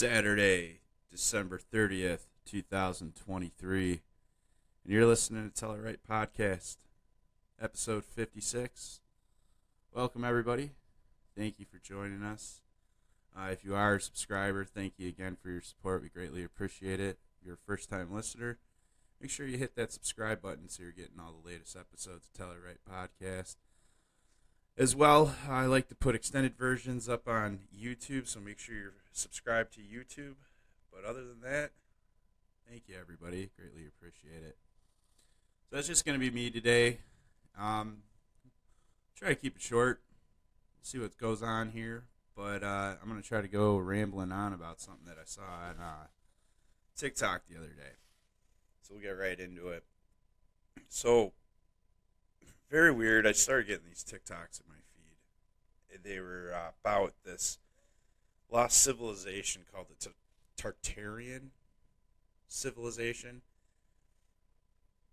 Saturday, December 30th, 2023. And you're listening to Tell It Right Podcast, episode 56. Welcome, everybody. Thank you for joining us. If you are a subscriber, thank you again for your support. We greatly appreciate it. If you're a first-time listener, make sure you hit that subscribe button so you're getting all the latest episodes of Tell It Right Podcast. As well, I like to put extended versions up on YouTube, so make sure you're subscribed to YouTube. But other than that, thank you, everybody. Greatly appreciate it. So that's just going to be me today. Try to keep it short. See what goes on here. But I'm going to try to go rambling on about something that I saw on TikTok the other day. So we'll get right into it. So, very weird. I started getting these TikToks in my feed. They were about this lost civilization called the Tatarian civilization.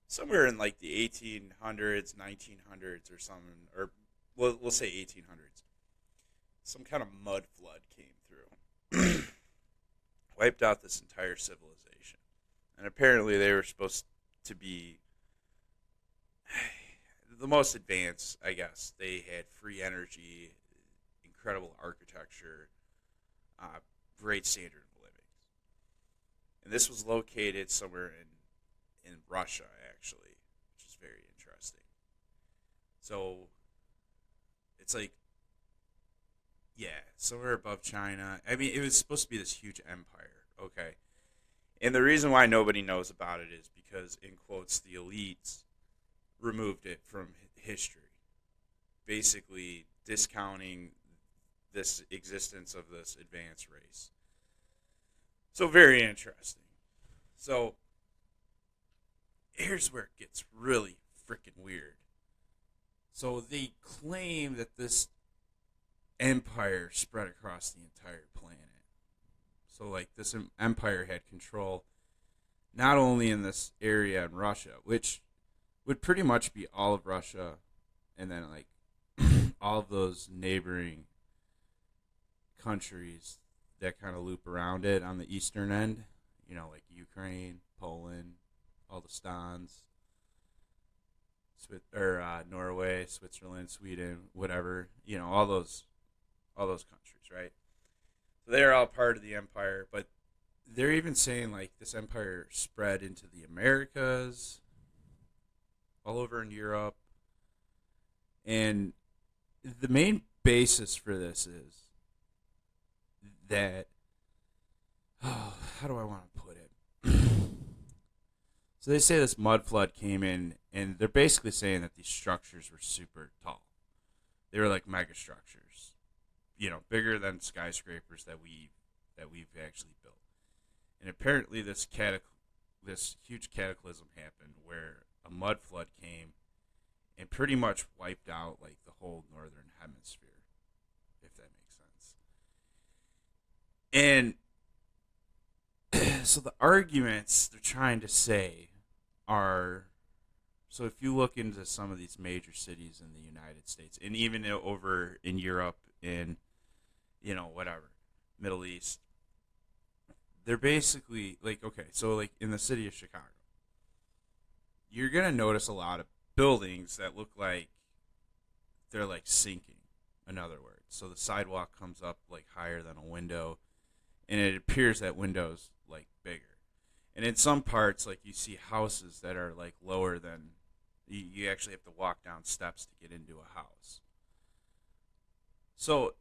Somewhere in like the 1800s, 1900s or something, or we'll say 1800s. Some kind of mud flood came through. Wiped out this entire civilization. And apparently they were supposed to be the most advanced, I guess. They had free energy, incredible architecture, great standard of living. And this was located somewhere in Russia, actually, which is very interesting. So, it's like, yeah, somewhere above China. I mean, it was supposed to be this huge empire, okay? And the reason why nobody knows about it is because, in quotes, the elites removed it from history, basically discounting this existence of this advanced race. So very interesting. So here's where it gets really freaking weird. So they claim that this empire spread across the entire planet. So like this empire had control not only in this area in Russia, which would pretty much be all of Russia, and then like all of those neighboring countries that kind of loop around it on the eastern end, like Ukraine, Poland, all the stans, Norway, Switzerland, Sweden, whatever, all those countries, right? So they're all part of the empire, but they're even saying like this empire spread into the Americas, all over in Europe. And the main basis for this is that, how do I want to put it? So they say this mud flood came in, and they're basically saying that these structures were super tall. They were like mega structures, bigger than skyscrapers that we've actually built. And apparently this huge cataclysm happened where a mud flood came and pretty much wiped out like the whole northern hemisphere, if that makes sense. And so the arguments they're trying to say are, so if you look into some of these major cities in the United States and even over in Europe, in whatever, Middle East, they're basically like, okay, so like in the city of Chicago, you're going to notice a lot of buildings that look like they're like sinking, in other words. So the sidewalk comes up like higher than a window, and it appears that window's like bigger. And in some parts, like you see houses that are like lower than, you actually have to walk down steps to get into a house. So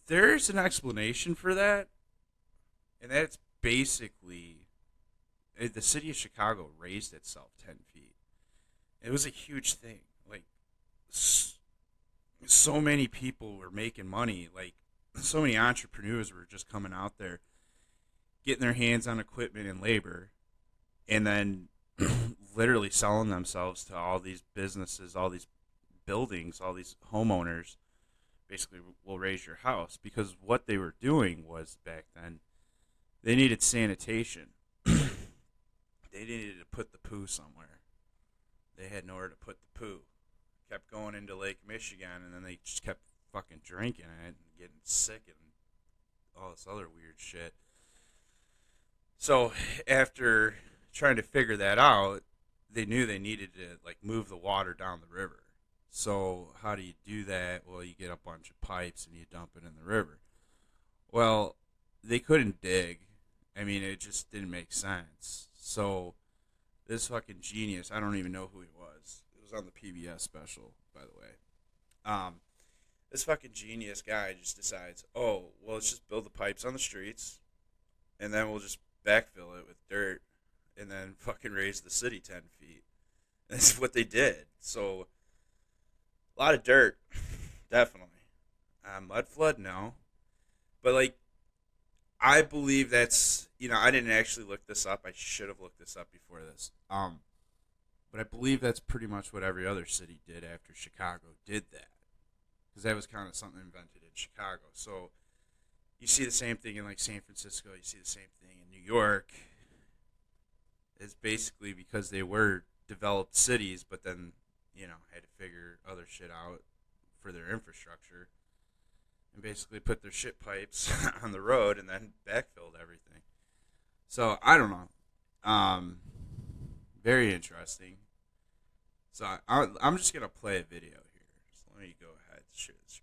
there's an explanation for that, and that's basically the city of Chicago raised itself 10 feet. It was a huge thing. Like, so many people were making money. Like, so many entrepreneurs were just coming out there, getting their hands on equipment and labor, and then literally selling themselves to all these businesses, all these buildings, all these homeowners. Basically, will raise your house, because what they were doing was, back then, they needed sanitation. They needed to put the poo somewhere. They had nowhere to put the poo. Kept going into Lake Michigan, and then they just kept fucking drinking it and getting sick and all this other weird shit. So after trying to figure that out, they knew they needed to like move the water down the river. So how do you do that? Well, you get a bunch of pipes and you dump it in the river. Well, they couldn't dig. I mean, it just didn't make sense. So this fucking genius, I don't even know who he was. It was on the PBS special, by the way. Um, this fucking genius guy just decides, oh, well, let's just build the pipes on the streets, and then we'll just backfill it with dirt, and then fucking raise the city 10 feet. That's what they did. So a lot of dirt, definitely. Mud flood, no. But like, I believe that's, I didn't actually look this up. I should have looked this up before this. But I believe that's pretty much what every other city did after Chicago did that, because that was kind of something invented in Chicago. So you see the same thing in like San Francisco. You see the same thing in New York. It's basically because they were developed cities, but then had to figure other shit out for their infrastructure, and basically put their shit pipes on the road and then backfilled everything. So I don't know. Very interesting. So I'm just gonna play a video here. So let me go ahead and share the screen.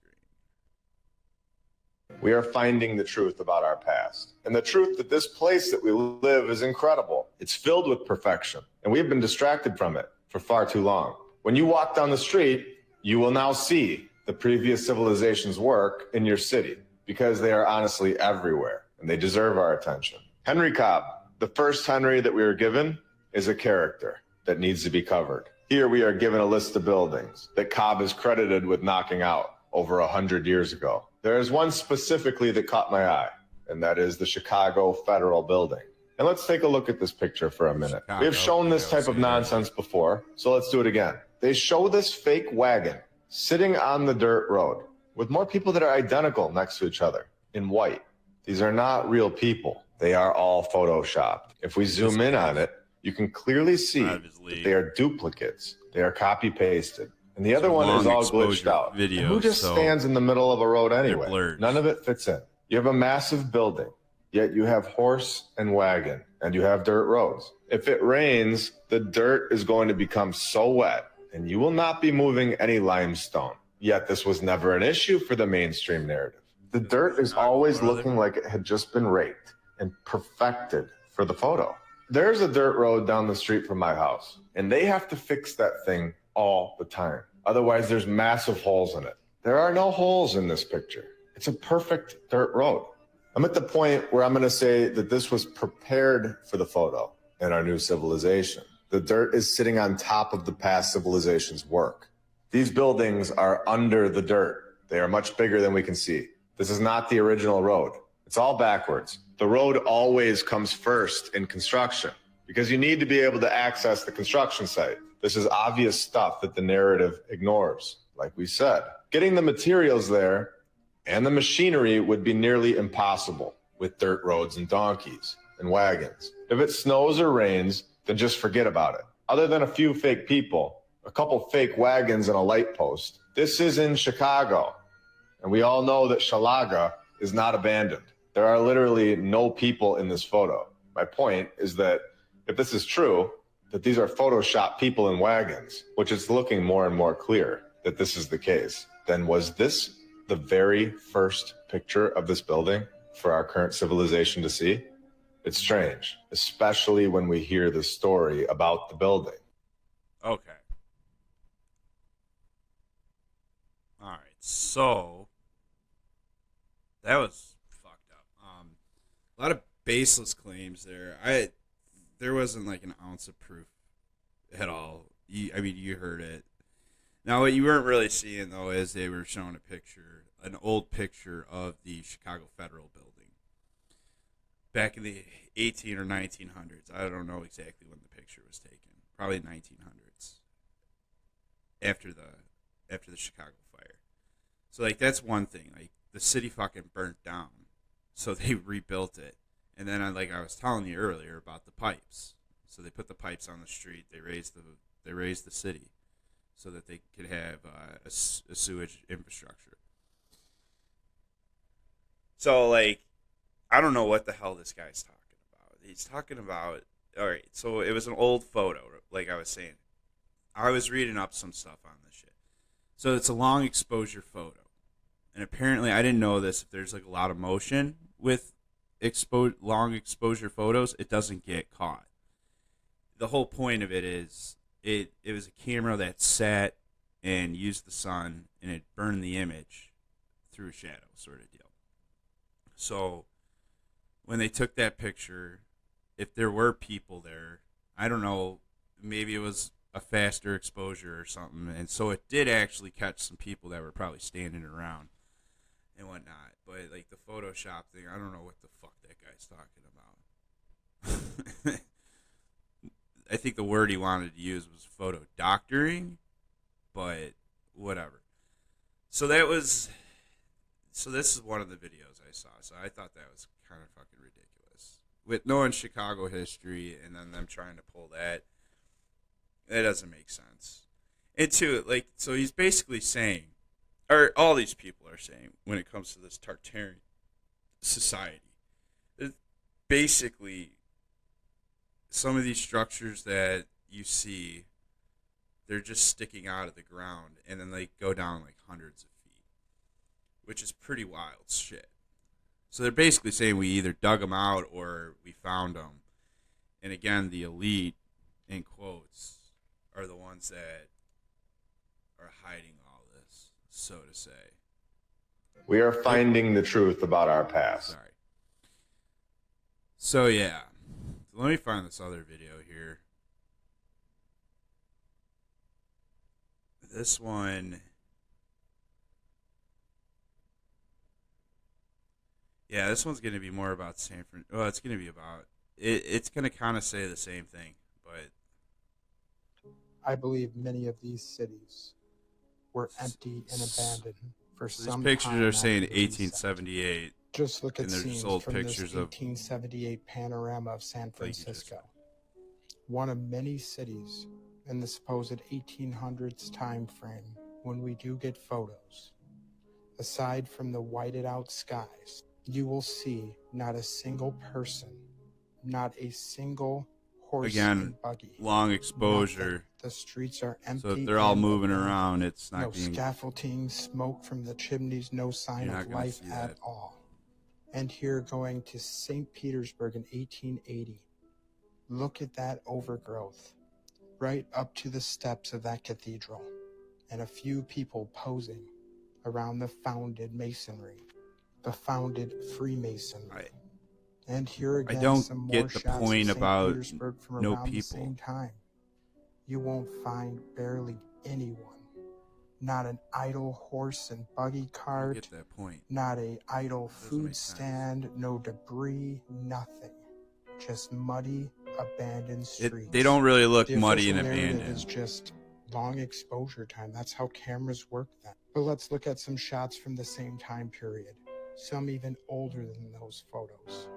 We are finding the truth about our past. And the truth that this place that we live is incredible. It's filled with perfection. And we have been distracted from it for far too long. When you walk down the street, you will now see the previous civilization's work in your city, because they are honestly everywhere and they deserve our attention. Henry Cobb, the first Henry that we were given, is a character that needs to be covered. Here we are given a list of buildings that Cobb is credited with knocking out over 100 years ago. There is one specifically that caught my eye, and that is the Chicago Federal Building. And let's take a look at this picture for a minute. We have shown this type of nonsense before, so let's do it again. They show this fake wagon sitting on the dirt road with more people that are identical next to each other in white. These are not real people. They are all photoshopped. If we zoom in on it, you can clearly see that they are duplicates. They are copy-pasted. And the other one is all glitched out. Video, who just stands in the middle of a road anyway? None of it fits in. You have a massive building, yet you have horse and wagon, and you have dirt roads. If it rains, the dirt is going to become so wet, and you will not be moving any limestone. Yet this was never an issue for the mainstream narrative. The dirt is always looking like it had just been raked and perfected for the photo. There's a dirt road down the street from my house, and they have to fix that thing all the time. Otherwise, there's massive holes in it. There are no holes in this picture. It's a perfect dirt road. I'm at the point where I'm going to say that this was prepared for the photo in our new civilization. The dirt is sitting on top of the past civilization's work. These buildings are under the dirt. They are much bigger than we can see. This is not the original road. It's all backwards. The road always comes first in construction because you need to be able to access the construction site. This is obvious stuff that the narrative ignores. Like we said, getting the materials there and the machinery would be nearly impossible with dirt roads and donkeys and wagons. If it snows or rains, then just forget about it. Other than a few fake people, a couple fake wagons and a light post, this is in Chicago. And we all know that Shalaga is not abandoned. There are literally no people in this photo. My point is that if this is true, that these are Photoshop people in wagons, which is looking more and more clear that this is the case, then was this the very first picture of this building for our current civilization to see? It's strange, especially when we hear the story about the building. Okay. All right. So that was fucked up. A lot of baseless claims there. There wasn't like an ounce of proof at all. You heard it. Now, what you weren't really seeing, though, is they were showing an old picture of the Chicago Federal Building back in the 18 or 1900s. I don't know exactly when the picture was taken. Probably 1900s. After the Chicago fire. So, like, that's one thing. Like, the city fucking burnt down. So they rebuilt it. And then, like I was telling you earlier about the pipes. So they put the pipes on the street. They raised the city so that they could have a sewage infrastructure. So, like, I don't know what the hell this guy's talking about. he's talking about. All right, so it was an old photo, like I was saying. I was reading up some stuff on this shit. So it's a long exposure photo, and apparently I didn't know this. If there's like a lot of motion with long exposure photos, it doesn't get caught. The whole point of it is it was a camera that sat and used the sun, and it burned the image through a shadow, sort of deal. So when they took that picture, if there were people there, I don't know, maybe it was a faster exposure or something, and so it did actually catch some people that were probably standing around and whatnot. But like the Photoshop thing, I don't know what the fuck that guy's talking about. I think the word he wanted to use was photo doctoring, but whatever. So that was, so this is one of the videos I saw. So I thought that was kind of fucking ridiculous. With knowing Chicago history and then them trying to pull that, that doesn't make sense. And two, like, so he's basically saying, or all these people are saying, when it comes to this Tartarian society, that basically some of these structures that you see, they're just sticking out of the ground, and then they go down like hundreds of feet, which is pretty wild shit. So they're basically saying we either dug them out or we found them. And again, the elite, in quotes, are the ones that are hiding all this, so to say. We are finding the truth about our past. Sorry. So yeah, let me find this other video here. This one, yeah, this one's going to be more about San Francisco. Well, it's going to be about it's going to kind of say the same thing, but I believe many of these cities were empty and abandoned for so some these time. pictures are saying after the reset. 1878. Just look at and there's scenes old from this pictures of 1878 panorama of San Francisco, one of many cities in the supposed 1800s time frame when we do get photos. Aside from the whited out skies, you will see not a single person, not a single horse Again, and buggy. long exposure. Nothing. The streets are empty. So if they're all and moving abandoned. around, it's not No being. scaffolding, smoke from the chimneys, no sign You're not of gonna life see at that. all. And here going to St. Petersburg in 1880. Look at that overgrowth. Right up to the steps of that cathedral. And a few people posing around the founded masonry. The founded Freemasonry. And here again, I don't some more get the shots point of St. about Petersburg from no around the people. same time. You won't find barely anyone. Not an idle horse and buggy I cart. get that point. Not a idle Doesn't food make sense. stand. No debris. Nothing. Just muddy, abandoned streets. They don't really look The muddy and official narrative abandoned. is just long exposure time. That's how cameras work then. But let's look at some shots from the same time period. Some even older than those photos.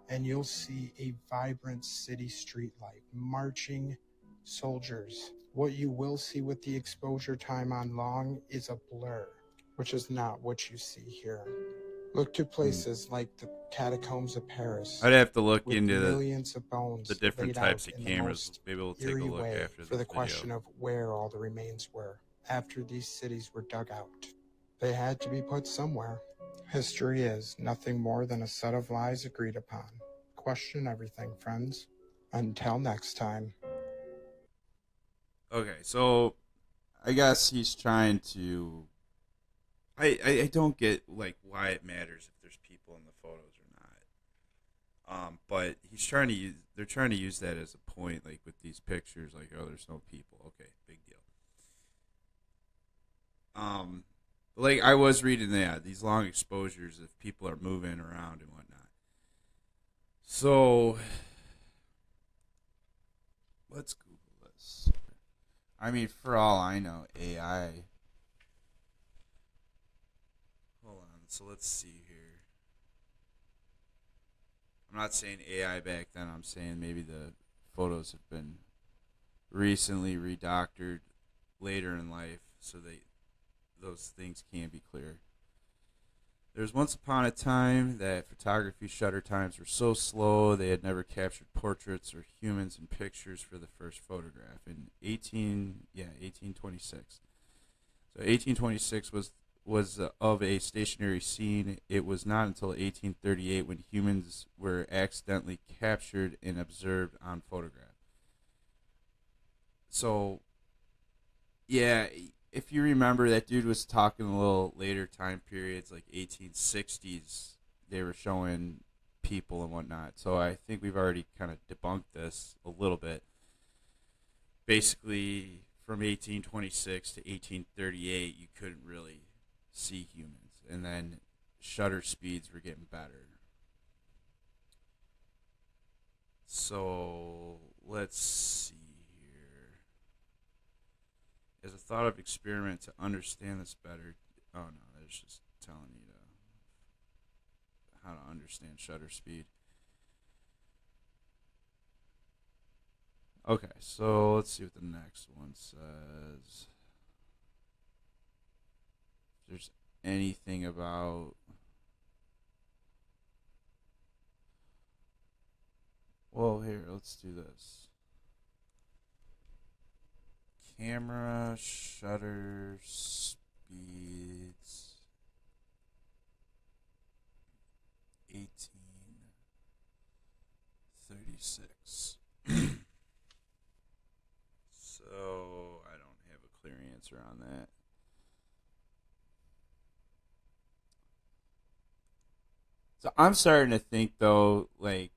And you'll see a vibrant city street life, marching soldiers. What you will see with the exposure time on long is a blur, which is not what you see here. Look to places like the catacombs of Paris. I'd have to look with into millions of bones the different laid types out of in the cameras. most Maybe we'll take a eerie look way after for the this question video. of where all the remains were after these cities were dug out. They had to be put somewhere. History is nothing more than a set of lies agreed upon. Question everything, friends. Until next time. Okay, so I guess he's trying to. I don't get like why it matters if there's people in the photos or not. But he's trying to use. They're trying to use that as a point, like with these pictures, like oh, there's no people. Okay, big deal. Like I was reading that these long exposures if people are moving around and whatnot. So let's Google this. I mean, for all I know, AI. Hold on. So let's see here. I'm not saying AI back then. I'm saying maybe the photos have been recently redoctored later in life so those things can be clear. There's once upon a time that photography shutter times were so slow they had never captured portraits or humans in pictures for the first photograph in 1826. So 1826 was of a stationary scene. It was not until 1838 when humans were accidentally captured and observed on photograph. So, yeah, if you remember, that dude was talking a little later time periods, like 1860s. They were showing people and whatnot. So I think we've already kind of debunked this a little bit. Basically, from 1826 to 1838, you couldn't really see humans, and then shutter speeds were getting better. So let's see here. As a thought of experiment to understand this better. Oh no, it's just telling you how to understand shutter speed. Okay, so let's see what the next one says. If there's anything about. Well, here, let's do this. Camera shutter speeds 1836. So I don't have a clear answer on that. So I'm starting to think though, like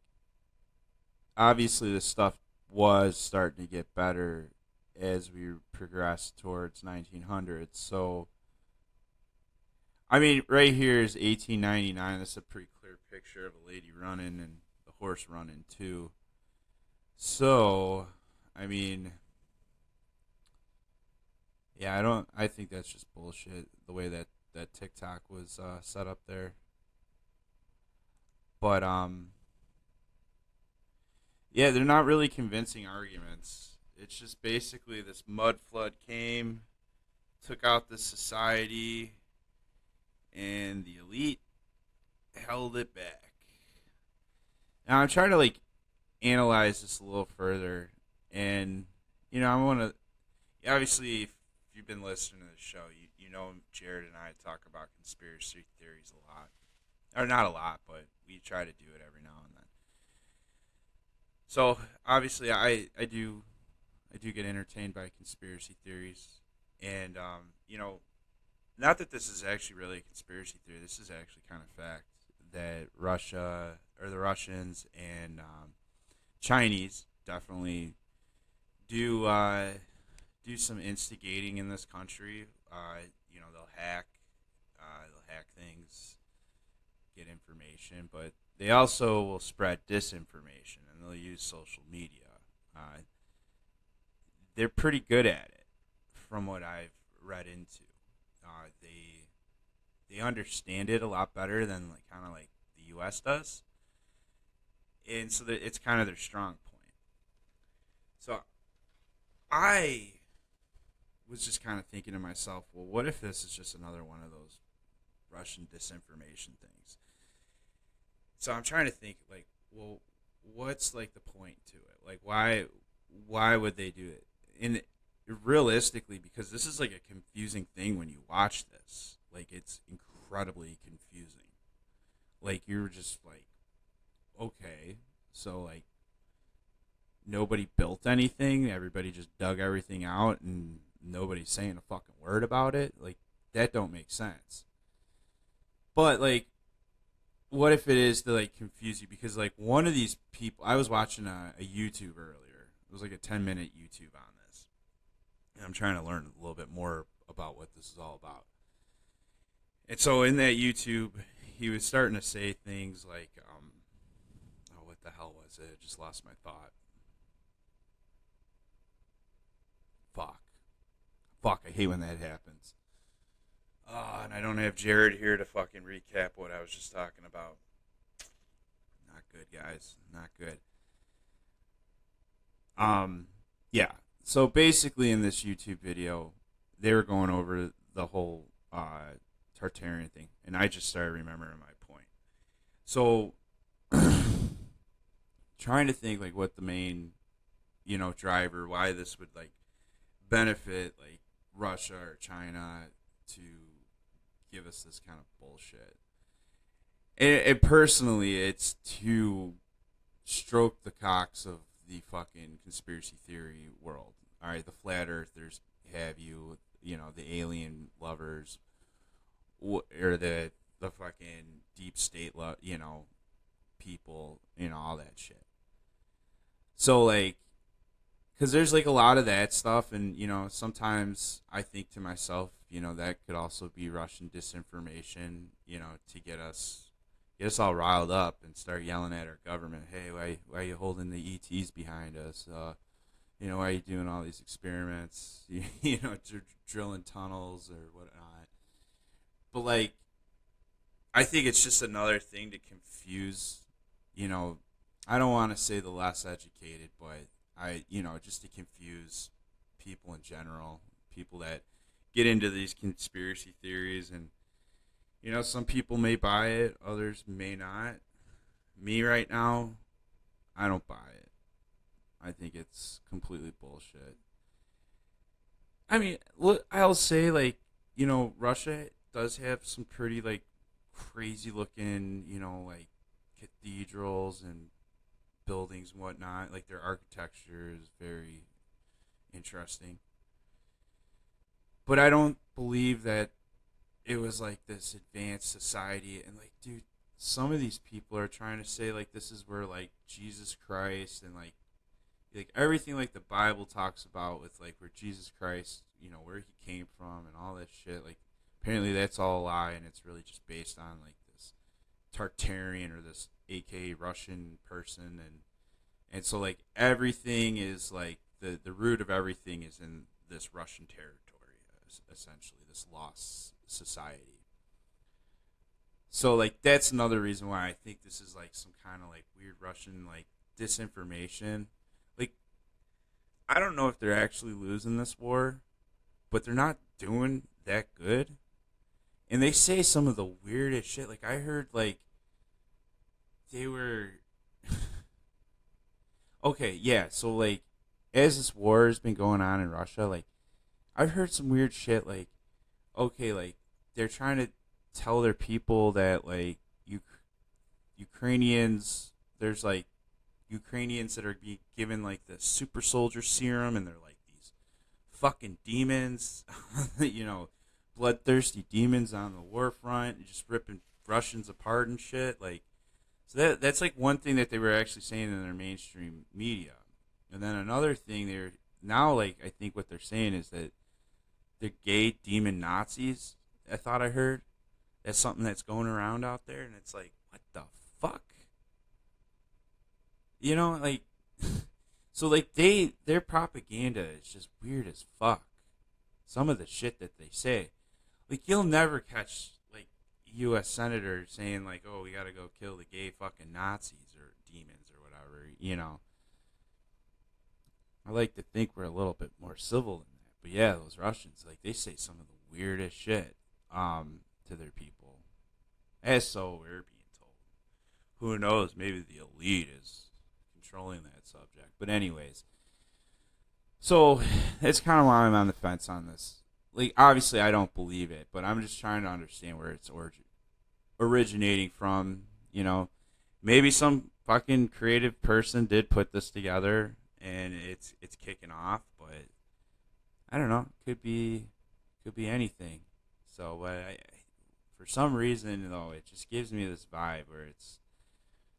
obviously the stuff was starting to get better as we progressed towards 1900s. So I mean, right here is 1899. That's a pretty clear picture of a lady running and the horse running too. So, I mean, yeah, I don't. I think that's just bullshit. The way that TikTok was set up there. But yeah, they're not really convincing arguments. It's just basically this mud flood came, took out the society, and the elite held it back. Now I'm trying to like analyze this a little further, and I want to obviously if you've been listening to the show, you know Jared and I talk about conspiracy theories a lot, or not a lot, but we try to do it every now and then. So obviously I do get entertained by conspiracy theories, and not that this is actually really a conspiracy theory. This is actually kind of fact that Russia or the Russians and Chinese definitely do some instigating in this country. They'll hack things, get information, but they also will spread disinformation and they'll use social media. They're pretty good at it, from what I've read into. They understand it a lot better than like the U.S. does, and so that it's kind of their strong point. So I was just kind of thinking to myself, well, what if this is just another one of those Russian disinformation things? So I'm trying to think, like, well, what's like the point to it? Like, why would they do it? And realistically, because this is like a confusing thing when you watch this. Like, it's incredibly confusing. Like, you're just like, okay, so like nobody built anything. Everybody just dug everything out, and nobody's saying a fucking word about it. Like, that don't make sense. But like, what if it is to like confuse you? Because like one of these people, I was watching a YouTube earlier. It was like a 10-minute YouTube on this, and I'm trying to learn a little bit more about what this is all about. And so in that YouTube, he was starting to say things like, oh, what the hell was it? I just lost my thought. Fuck, I hate when that happens. And I don't have Jared here to fucking recap what I was just talking about. Not good, guys. Not good. Yeah. So basically in this YouTube video, they were going over the whole Tartarian thing, and I just started remembering my point. So, trying to think like what the main, driver, why this would like benefit like Russia or China to give us this kind of bullshit. And personally, it's to stroke the cocks of the fucking conspiracy theory world. All right, the flat earthers have you, the alien lovers, or the fucking deep state, people, all that shit. So like, because there's like a lot of that stuff, and sometimes I think to myself, that could also be Russian disinformation, to get us all riled up and start yelling at our government. Hey, why are you holding the ETs behind us? Why are you doing all these experiments? Drilling tunnels or whatnot. But like, I think it's just another thing to confuse. I don't want to say the less educated, but just to confuse people in general, people that get into these conspiracy theories. And some people may buy it, others may not. Me right now, I don't buy it. I think it's completely bullshit. I mean, look, I'll say like, Russia does have some pretty like crazy looking, like cathedrals and buildings and whatnot. Like their architecture is very interesting. But I don't believe that it was like this advanced society. And like, dude, some of these people are trying to say like this is where like Jesus Christ and like everything like the Bible talks about with like where Jesus Christ, where he came from and all that shit. Like apparently that's all a lie, and it's really just based on like this Tartarian or this aka Russian person. And so like everything is like the root of everything is in this Russian territory, essentially this lost society. So like that's another reason why I think this is like some kind of like weird Russian like disinformation. Like I don't know if they're actually losing this war, but they're not doing that good. And they say some of the weirdest shit. Like I heard like they were okay, yeah, so like as this war has been going on in Russia, like I've heard some weird shit like okay, like they're trying to tell their people that like Ukrainians, there's like Ukrainians that are being given like the super soldier serum, and they're like these fucking demons, bloodthirsty demons on the war front, just ripping Russians apart and shit. Like, so that's like one thing that they were actually saying in their mainstream media. And then another thing they're now like I think what they're saying is that they're gay demon Nazis. I thought I heard that's something that's going around out there, and it's like what the fuck, like so like their propaganda is just weird as fuck. Some of the shit that they say, like you'll never catch like U.S. senators saying like, oh, we gotta go kill the gay fucking Nazis or demons or whatever. I like to think we're a little bit more civil than that. But yeah, those Russians, like they say some of the weirdest shit to their people. As so we're being told. Who knows? Maybe the elite is controlling that subject. But anyways, so that's kind of why I'm on the fence on this. Like, obviously, I don't believe it, but I'm just trying to understand where it's originating from. Maybe some fucking creative person did put this together, and it's kicking off. But I don't know. Could be anything. So, but for some reason, though, it just gives me this vibe where it's,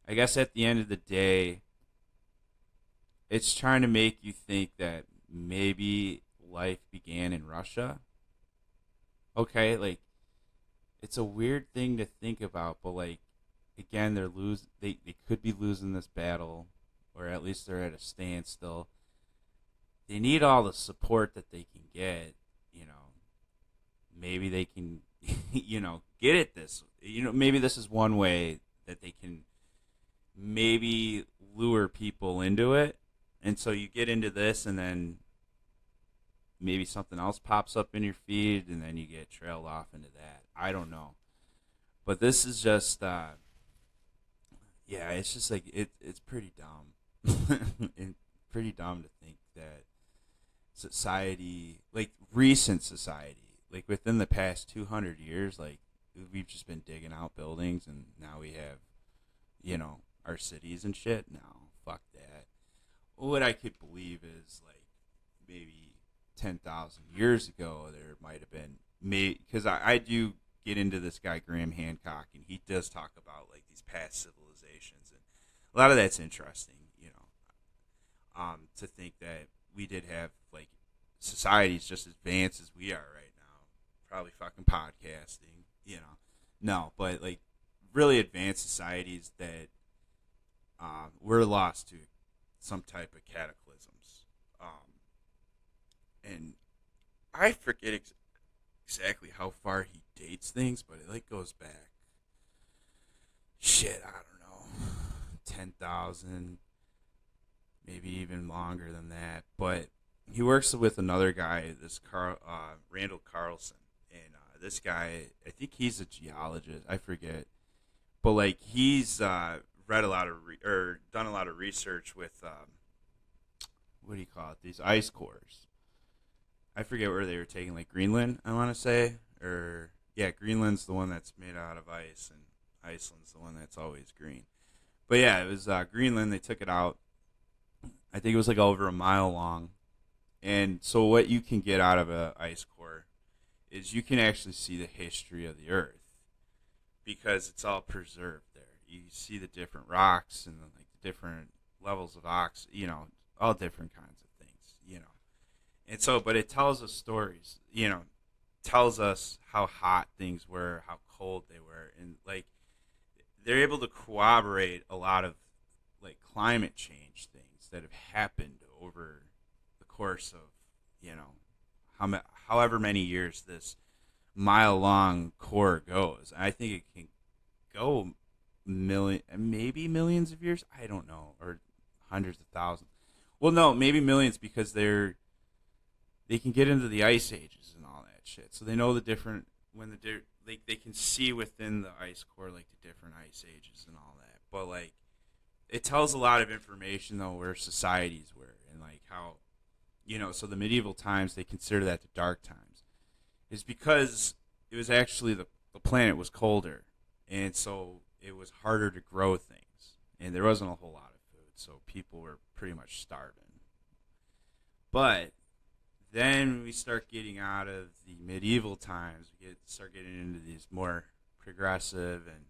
I guess at the end of the day, it's trying to make you think that maybe life began in Russia. Okay, like it's a weird thing to think about, but like again, they could be losing this battle, or at least they're at a standstill. They need all the support that they can get. Maybe they can, get at this. Maybe this is one way that they can maybe lure people into it. And so you get into this, and then maybe something else pops up in your feed, and then you get trailed off into that. I don't know. But this is just, yeah, it's just like, it's pretty dumb. And pretty dumb to think that society, like recent society, like within the past 200 years, like we've just been digging out buildings and now we have, our cities and shit. No, fuck that. What I could believe is like maybe 10,000 years ago there might have been, because I do get into this guy Graham Hancock, and he does talk about like these past civilizations, and a lot of that's interesting, to think that we did have like societies just as advanced as we are right now, probably fucking podcasting, no, but like really advanced societies that were lost to some type of cataclysms, and I forget exactly how far he dates things, but it like goes back. Shit, I don't know, 10,000, maybe even longer than that. But he works with another guy, this Randall Carlson, and this guy, I think he's a geologist. I forget, but like he's read a lot of or done a lot of research with what do you call it? These ice cores. I forget where they were taking, like Greenland, I want to say, or yeah, Greenland's the one that's made out of ice, and Iceland's the one that's always green. But yeah, it was Greenland. They took it out. I think it was like over a mile long, and so what you can get out of a ice core is you can actually see the history of the Earth because it's all preserved there. You see the different rocks and like the different levels of all different kinds of things. And so, but it tells us stories, tells us how hot things were, how cold they were, and like they're able to corroborate a lot of like climate change things that have happened over the course of, however many years this mile long core goes. I think it can go maybe millions of years. I don't know, or hundreds of thousands. Well, no, maybe millions because they can get into the ice ages and all that shit. So they know the different they can see within the ice core like the different ice ages and all that. But like it tells a lot of information though where societies were and like how so the medieval times they consider that the dark times. Is because it was actually the planet was colder and so it was harder to grow things and there wasn't a whole lot of food, so people were pretty much starving. But then we start getting out of the medieval times. We start getting into these more progressive, and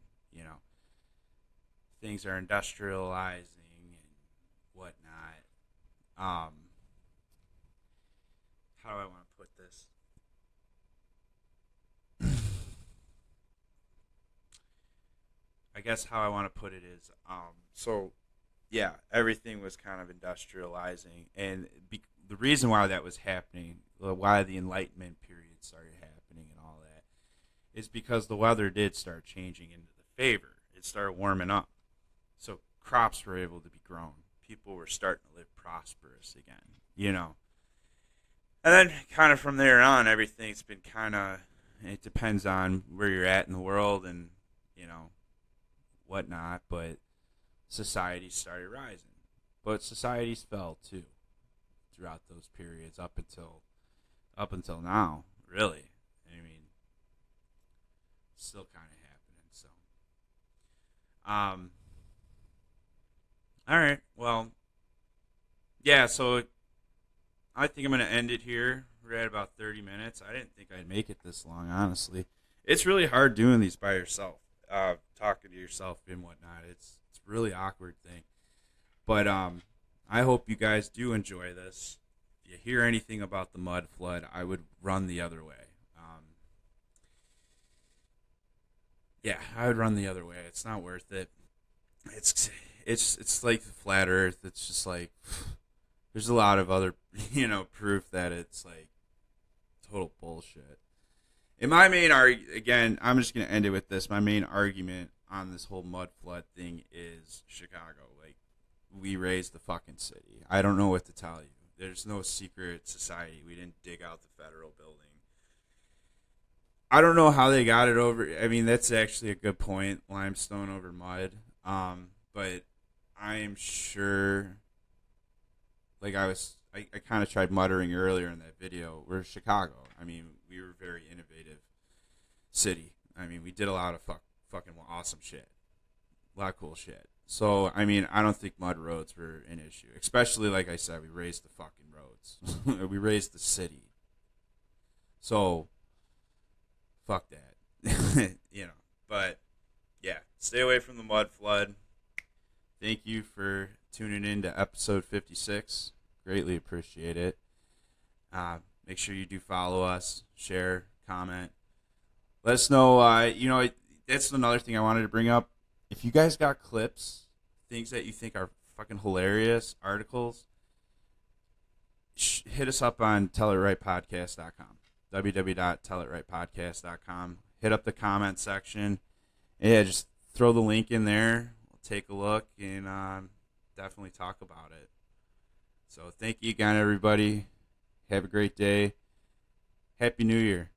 things are industrializing and whatnot. How do I want to put this? I guess how I want to put it is, so yeah, everything was kind of industrializing, and the reason why that was happening, why the Enlightenment period started happening and all that, is because the weather did start changing into the favor. It started warming up, so crops were able to be grown. People were starting to live prosperous again, And then kind of from there on, everything's been kind of, it depends on where you're at in the world and, whatnot, but societies started rising. But societies fell too throughout those periods up until now, really. I mean, still kind of happening. So, all right. Well, yeah. So I think I'm gonna end it here. We're at about 30 minutes. I didn't think I'd make it this long, honestly. It's really hard doing these by yourself, talking to yourself and whatnot. It's a really awkward thing. But I hope you guys do enjoy this. If you hear anything about the mud flood, I would run the other way. Yeah, I would run the other way. It's not worth it. It's like the flat Earth. It's just like there's a lot of other proof that it's like total bullshit. And my main again, I'm just gonna end it with this. My main argument on this whole mud flood thing is Chicago. Like, we raised the fucking city. I don't know what to tell you. There's no secret society. We didn't dig out the federal building. I don't know how they got it over. I mean, that's actually a good point. Limestone over mud. But I am sure. Like I kind of tried muttering earlier in that video. We're Chicago. I mean, we were a very innovative city. I mean, we did a lot of fucking awesome shit, a lot of cool shit. So I mean, I don't think mud roads were an issue. Especially like I said, we raised the fucking roads. We raised the city. So fuck that. But yeah, stay away from the mud flood. Thank you for tuning in to episode 56. Greatly appreciate it. Make sure you do follow us, share, comment. Let us know. That's another thing I wanted to bring up. If you guys got clips, things that you think are fucking hilarious, articles, hit us up on tellitrightpodcast.com. www.tellitrightpodcast.com. Hit up the comment section. Yeah, just throw the link in there. We'll take a look and definitely talk about it. So thank you again, everybody. Have a great day. Happy New Year.